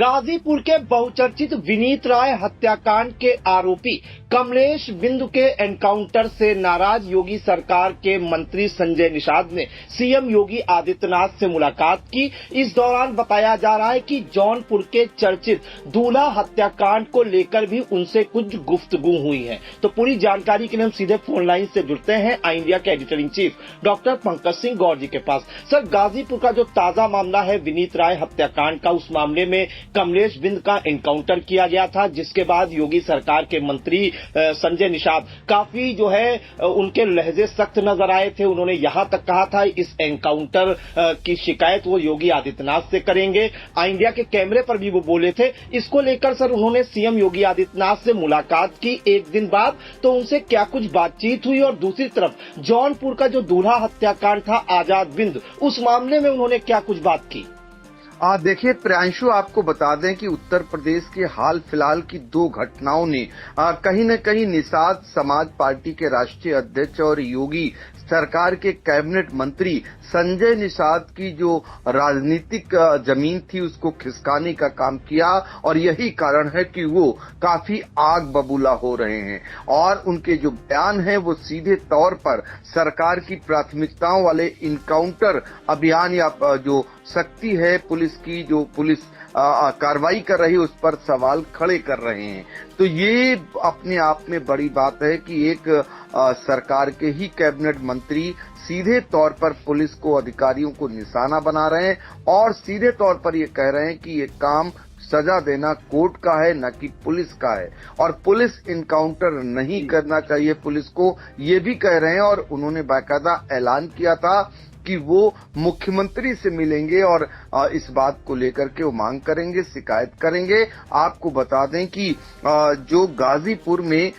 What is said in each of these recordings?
गाजीपुर के बहुचर्चित विनीत राय हत्याकांड के आरोपी कमलेश बिंदु के एनकाउंटर से नाराज योगी सरकार के मंत्री संजय निषाद ने सीएम योगी आदित्यनाथ से मुलाकात की। इस दौरान बताया जा रहा है कि जौनपुर के चर्चित दूल्हा हत्याकांड को लेकर भी उनसे कुछ गुफ्तगू हुई है। तो पूरी जानकारी के लिए हम सीधे फोन लाइन से जुड़ते हैं आई इंडिया के editor in chief doctor Pankaj Singh Gaur ji के पास। सर, गाजीपुर का जो ताजा मामला है विनीत राय हत्याकांड का, उस मामले में कमलेश बिंद का एनकाउंटर किया गया था, जिसके बाद योगी सरकार के मंत्री संजय निषाद काफी जो है उनके लहजे सख्त नजर आए थे। उन्होंने यहां तक कहा था इस एनकाउंटर की शिकायत वो योगी आदित्यनाथ से करेंगे। आई इंडिया के कैमरे पर भी वो बोले थे। इसको लेकर सर उन्होंने सीएम योगी आदित्यनाथ से मुलाकात की एक दिन बाद, तो उनसे क्या कुछ बातचीत हुई? और दूसरी तरफ जौनपुर का जो दूल्हा हत्याकांड था आजाद बिंद, उस मामले में उन्होंने क्या कुछ बात की? देखिए प्रियांशु, आपको बता दें कि उत्तर प्रदेश के हाल फिलहाल की दो घटनाओं ने कहीं न कहीं निषाद समाज पार्टी के राष्ट्रीय अध्यक्ष और योगी सरकार के कैबिनेट मंत्री संजय निषाद की जो राजनीतिक जमीन थी उसको खिसकाने का काम किया, और यही कारण है कि वो काफी आग बबूला हो रहे हैं। और उनके जो बयान हैं वो सीधे तौर पर सरकार की प्राथमिकताओं वाले इनकाउंटर अभियान या जो सख्ती है पुलिस की, जो पुलिस कार्रवाई कर रही है उस पर सवाल खड़े कर रहे हैं। तो ये अपने आप में बड़ी बात है कि एक सरकार के ही कैबिनेट मंत्री सीधे तौर पर पुलिस को, अधिकारियों को निशाना बना रहे हैं और सीधे तौर पर ये कह रहे हैं कि ये काम सजा देना कोर्ट का है, न कि पुलिस का है, और पुलिस इनकाउंटर नहीं करना चाहिए पुलिस को, ये भी कह रहे हैं। और उन्होंने बाकायदा ऐलान किया था कि वो मुख्यमंत्री से मिलेंगे और इस बात को लेकर के वो मांग करेंगे, शिकायत करेंगे। आपको बता दें कि जो गाजीपुर में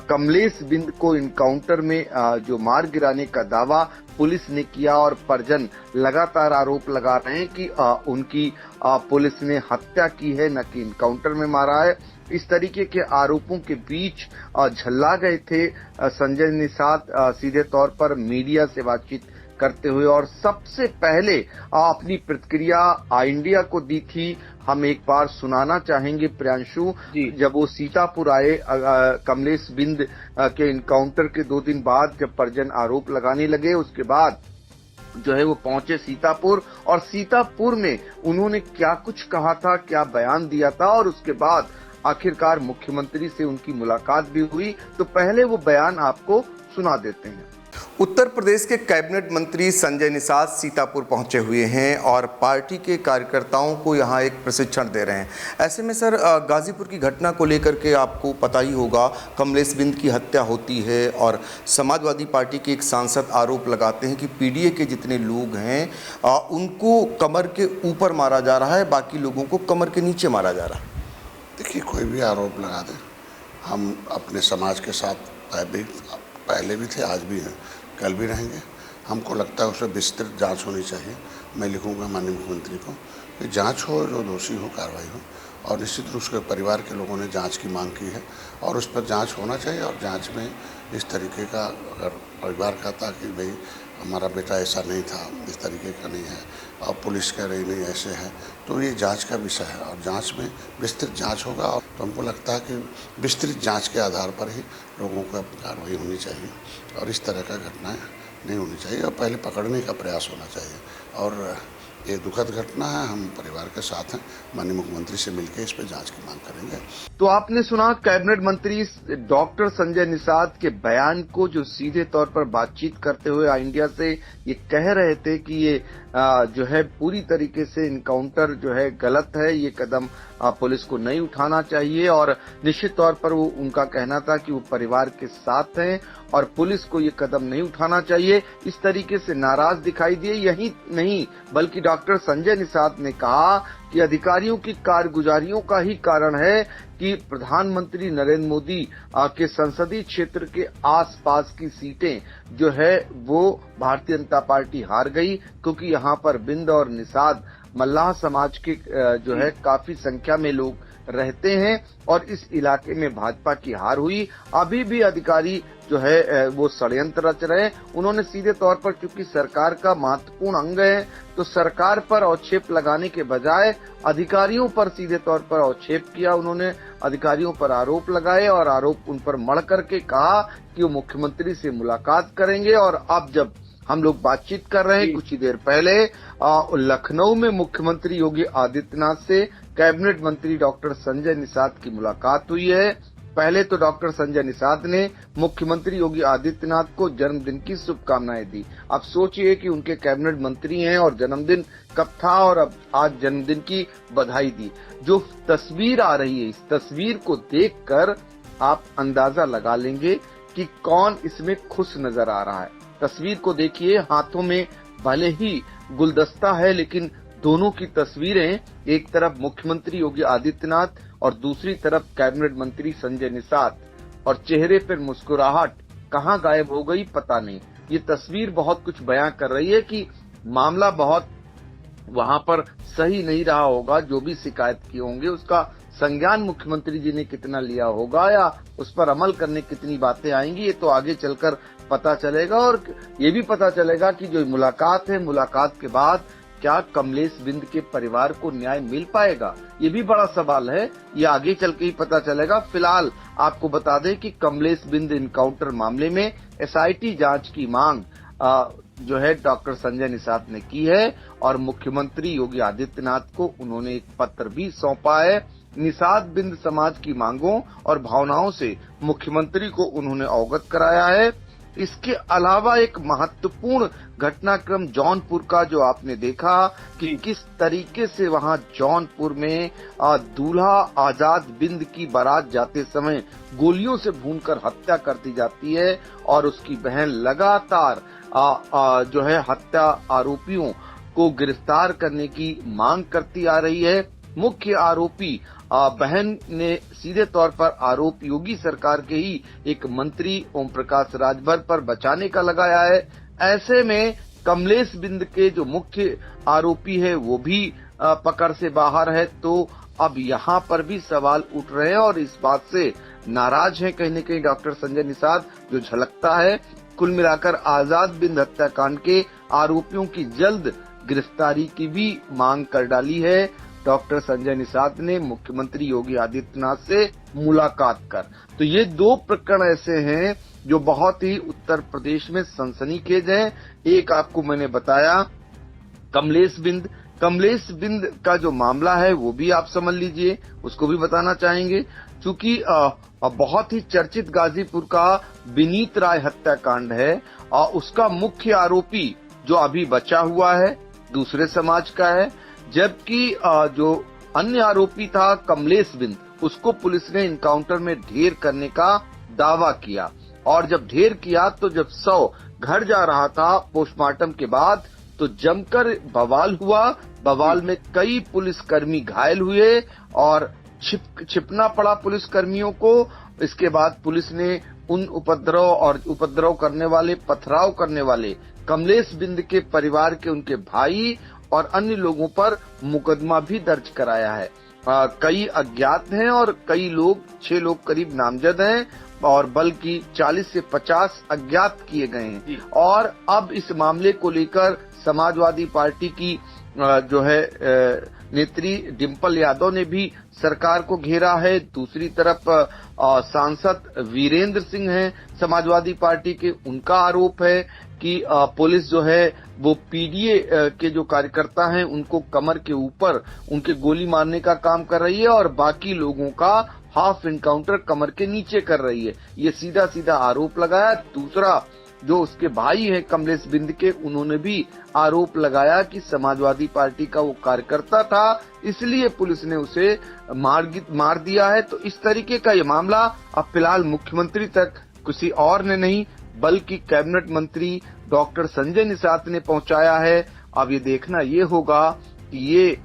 कमलेश बिंद को इनकाउंटर में जो मार गिराने का दावा पुलिस ने किया, और परिजन लगातार आरोप लगा रहे हैं कि उनकी पुलिस ने हत्या की है, न कि इनकाउंटर में मारा है। इस तरीके के आरोपों के बीच झल्ला गए थे संजय निषाद सीधे तौर पर मीडिया से बातचीत करते हुए, और सबसे पहले अपनी प्रतिक्रिया आई इंडिया को दी थी। हम एक बार सुनाना चाहेंगे प्रियांशु, जब वो सीतापुर आए कमलेश बिंद के इनकाउंटर के 2 दिन बाद, जब परिजन आरोप लगाने लगे, उसके बाद जो है वो पहुंचे सीतापुर, और सीतापुर में उन्होंने क्या कुछ कहा था, क्या बयान दिया था, और उसके बाद आखिरकार मुख्यमंत्री से उनकी मुलाकात भी हुई। तो पहले वो बयान आपको सुना देते हैं। उत्तर प्रदेश के कैबिनेट मंत्री संजय निषाद सीतापुर पहुंचे हुए हैं और पार्टी के कार्यकर्ताओं को यहां एक प्रशिक्षण दे रहे हैं। ऐसे में सर, गाजीपुर की घटना को लेकर के आपको पता ही होगा, कमलेश बिंद की हत्या होती है और समाजवादी पार्टी के एक सांसद आरोप लगाते हैं कि पीडीए के जितने लोग हैं उनको कमर के ऊपर मारा जा रहा है, बाकी लोगों को कमर के नीचे मारा जा रहा है। देखिए, कोई भी आरोप लगा दे, हम अपने समाज के साथ पहले भी थे, आज भी हैं, कल भी रहेंगे। हमको लगता है उसमें विस्तृत जांच होनी चाहिए। मैं लिखूंगा माननीय मुख्यमंत्री को कि जांच हो, जो दोषी हो कार्रवाई हो, और निश्चित रूप से परिवार के लोगों ने जांच की मांग की है और उस पर जांच होना चाहिए। और जांच में इस तरीके का, अगर परिवार कहता कि भाई हमारा बेटा ऐसा नहीं था, इस तरीके का नहीं है, और पुलिस कह रही नहीं ऐसे है, तो ये जांच का विषय है और जांच में विस्तृत जांच होगा। और तो हमको लगता है कि विस्तृत जांच के आधार पर ही लोगों को कार्रवाई होनी चाहिए और इस तरह का घटनाएं नहीं होनी चाहिए, और पहले पकड़ने का प्रयास होना चाहिए। और ये दुखद घटना है, हम परिवार के साथ हैं, माननीय मुख्यमंत्री से मिलकर इस पर जांच की मांग करेंगे। तो आपने सुना कैबिनेट मंत्री डॉक्टर संजय निषाद के बयान को, जो सीधे तौर पर बातचीत करते हुए आई इंडिया से ये कह रहे थे कि ये जो है पूरी तरीके से इनकाउंटर जो है गलत है, ये कदम पुलिस को नहीं उठाना चाहिए। और निश्चित तौर पर वो उनका कहना था कि वो परिवार के साथ हैं और पुलिस को ये कदम नहीं उठाना चाहिए। इस तरीके से नाराज दिखाई दिए। यही नहीं बल्कि डॉक्टर संजय निषाद ने कहा कि अधिकारियों की कारगुजारियों का ही कारण है कि प्रधानमंत्री नरेंद्र मोदी के संसदीय क्षेत्र के आसपास की सीटें जो है वो भारतीय जनता पार्टी हार गई, क्योंकि यहाँ पर बिंद और निषाद मल्लाह समाज के जो है काफी संख्या में लोग रहते हैं और इस इलाके में भाजपा की हार हुई। अभी भी अधिकारी जो है वो षड्यंत्र रच रहे हैं। उन्होंने सीधे तौर पर, चूंकि सरकार का महत्वपूर्ण अंग है, तो सरकार पर आक्षेप लगाने के बजाय अधिकारियों पर सीधे तौर पर आक्षेप किया। उन्होंने अधिकारियों पर आरोप लगाए और आरोप उन पर मढ़ करके कहा कि वो मुख्यमंत्री से मुलाकात करेंगे। और अब जब हम लोग बातचीत कर रहे हैं, कुछ ही देर पहले लखनऊ में मुख्यमंत्री योगी आदित्यनाथ से कैबिनेट मंत्री डॉक्टर संजय निषाद की मुलाकात हुई है। पहले तो डॉक्टर संजय निषाद ने मुख्यमंत्री योगी आदित्यनाथ को जन्मदिन की शुभकामनाएं दी। अब सोचिए कि उनके कैबिनेट मंत्री हैं और जन्मदिन कब था, और अब आज जन्मदिन की बधाई दी। जो तस्वीर आ रही है, इस तस्वीर को देखकर आप अंदाजा लगा लेंगे कि कौन इसमें खुश नजर आ रहा है। तस्वीर को देखिए, हाथों में भले ही गुलदस्ता है, लेकिन दोनों की तस्वीरें, एक तरफ मुख्यमंत्री योगी आदित्यनाथ और दूसरी तरफ कैबिनेट मंत्री संजय निषाद, और चेहरे पर मुस्कुराहट कहां गायब हो गई पता नहीं। ये तस्वीर बहुत कुछ बयां कर रही है कि मामला बहुत वहां पर सही नहीं रहा होगा। जो भी शिकायत किए होंगे उसका संज्ञान मुख्यमंत्री जी ने कितना लिया होगा या उस पर अमल करने कितनी बातें आएंगी, ये तो आगे चलकर पता चलेगा। और ये भी पता चलेगा कि जो मुलाकात है, मुलाकात के बाद क्या कमलेश बिंद के परिवार को न्याय मिल पाएगा, ये भी बड़ा सवाल है। ये आगे चल के ही पता चलेगा। फिलहाल आपको बता दें कि कमलेश बिंद इनकाउंटर मामले में एसआईटी जांच की मांग जो है डॉक्टर संजय निषाद ने की है और मुख्यमंत्री योगी आदित्यनाथ को उन्होंने एक पत्र भी सौंपा है। निषाद बिंद समाज की मांगों और भावनाओं से मुख्यमंत्री को उन्होंने अवगत कराया है। इसके अलावा एक महत्वपूर्ण घटनाक्रम जौनपुर का, जो आपने देखा कि किस तरीके से वहां जौनपुर में दूल्हा आजाद बिंद की बारात जाते समय गोलियों से भूनकर हत्या कर दी जाती है और उसकी बहन लगातार जो है हत्या आरोपियों को गिरफ्तार करने की मांग करती आ रही है। मुख्य आरोपी बहन ने सीधे तौर पर आरोप योगी सरकार के ही एक मंत्री ओम प्रकाश राजभर पर बचाने का लगाया है। ऐसे में कमलेश बिंद के जो मुख्य आरोपी है वो भी पकड़ से बाहर है। तो अब यहाँ पर भी सवाल उठ रहे हैं और इस बात से नाराज है कहीं न कहीं डॉक्टर संजय निषाद, जो झलकता है। कुल मिलाकर आजाद बिंद हत्याकांड के आरोपियों की जल्द गिरफ्तारी की भी मांग कर डाली है डॉक्टर संजय निषाद ने मुख्यमंत्री योगी आदित्यनाथ से मुलाकात कर। तो ये दो प्रकरण ऐसे हैं जो बहुत ही उत्तर प्रदेश में सनसनीखेज हैं। एक आपको मैंने बताया कमलेश बिंद का जो मामला है वो भी आप समझ लीजिए, उसको भी बताना चाहेंगे। चूंकि बहुत ही चर्चित गाजीपुर का विनीत राय हत्याकांड है और उसका मुख्य आरोपी जो अभी बचा हुआ है दूसरे समाज का है, जबकि जो अन्य आरोपी था कमलेश बिंद, उसको पुलिस ने इनकाउंटर में ढेर करने का दावा किया। और जब ढेर किया तो जब शव घर जा रहा था पोस्टमार्टम के बाद तो जमकर बवाल हुआ। बवाल में कई पुलिसकर्मी घायल हुए और छिपना पड़ा पुलिसकर्मियों को। इसके बाद पुलिस ने उन उपद्रव करने वाले, पथराव करने वाले कमलेश बिंद के परिवार के उनके भाई और अन्य लोगों पर मुकदमा भी दर्ज कराया है। कई अज्ञात हैं और कई लोग, 6 लोग करीब नामजद हैं और बल्कि 40 से 50 अज्ञात किए गए हैं। और अब इस मामले को लेकर समाजवादी पार्टी की जो है नेत्री डिंपल यादव ने भी सरकार को घेरा है। दूसरी तरफ सांसद वीरेंद्र सिंह हैं समाजवादी पार्टी के, उनका आरोप है कि पुलिस जो है वो पीडीए के जो कार्यकर्ता हैं उनको कमर के ऊपर उनके गोली मारने का काम कर रही है और बाकी लोगों का हाफ इनकाउंटर कमर के नीचे कर रही है। ये सीधा सीधा आरोप लगाया। दूसरा जो उसके भाई हैं कमलेश बिंद के, उन्होंने भी आरोप लगाया कि समाजवादी पार्टी का वो कार्यकर्ता था, इसलिए पुलिस ने उसे मार दिया है। तो इस तरीके का ये मामला अब फिलहाल मुख्यमंत्री तक किसी और ने नहीं बल्कि कैबिनेट मंत्री डॉक्टर संजय निषाद ने पहुंचाया है। अब ये देखना ये होगा कि ये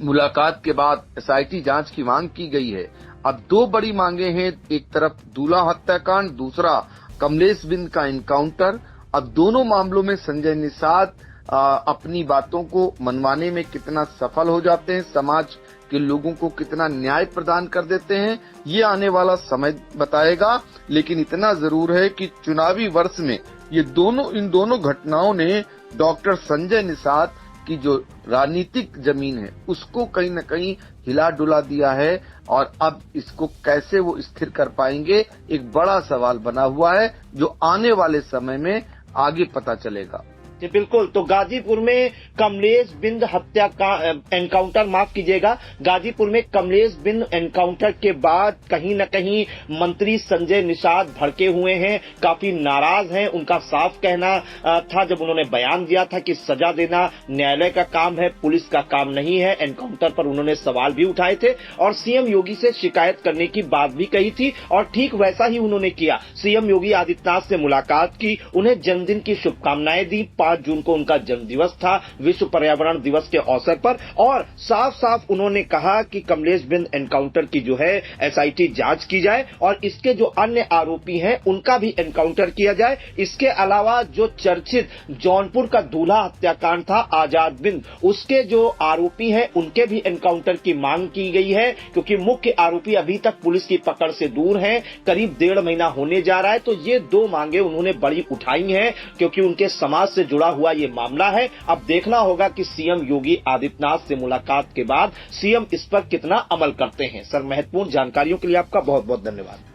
मुलाकात के बाद एसआईटी जांच की मांग की गई है। अब दो बड़ी मांगे हैं, एक तरफ दूल्हा हत्याकांड, दूसरा कमलेश बिंद का इनकाउंटर। अब दोनों मामलों में संजय निषाद अपनी बातों को मनवाने में कितना सफल हो जाते हैं, समाज के लोगों को कितना न्याय प्रदान कर देते हैं, ये आने वाला समय बताएगा। लेकिन इतना जरूर है कि चुनावी वर्ष में इन दोनों घटनाओं ने डॉक्टर संजय निषाद की जो राजनीतिक जमीन है उसको कहीं न कहीं हिला डुला दिया है, और अब इसको कैसे वो स्थिर कर पाएंगे एक बड़ा सवाल बना हुआ है, जो आने वाले समय में आगे पता चलेगा। जी बिल्कुल। तो गाजीपुर में कमलेश बिंद हत्या का एनकाउंटर, माफ कीजिएगा, गाजीपुर में कमलेश बिंद एनकाउंटर के बाद कहीं न कहीं मंत्री संजय निषाद भड़के हुए हैं, काफी नाराज हैं। उनका साफ कहना था जब उन्होंने बयान दिया था कि सजा देना न्यायालय का काम है, पुलिस का काम नहीं है। एनकाउंटर पर उन्होंने सवाल भी उठाए थे और सीएम योगी से शिकायत करने की बात भी कही थी, और ठीक वैसा ही उन्होंने किया। सीएम योगी आदित्यनाथ से मुलाकात की, उन्हें जन्मदिन की शुभकामनाएं दी। 5 जून को उनका जन्मदिवस था, विश्व पर्यावरण दिवस के अवसर पर, और साफ साफ उन्होंने कहा कि कमलेश बिंद एनकाउंटर की जो है एसआईटी जांच की जाए और इसके जो अन्य आरोपी हैं उनका भी एनकाउंटर किया जाए। इसके अलावा जो चर्चित जौनपुर का दूल्हा हत्याकांड था आजाद बिंद, उसके जो आरोपी हैं उनके भी एनकाउंटर की मांग की गई है, क्योंकि मुख्य आरोपी अभी तक पुलिस की पकड़ से दूर हैं, करीब 1.5 महीना होने जा रहा है। तो ये 2 मांगे उन्होंने बड़ी उठाई हैं, क्योंकि उनके समाज से जुड़ा हुआ ये मामला है। अब देखना होगा कि सीएम योगी आदित्यनाथ से मुलाकात के बाद सीएम इस पर कितना अमल करते हैं। सर, महत्वपूर्ण जानकारियों के लिए आपका बहुत बहुत धन्यवाद।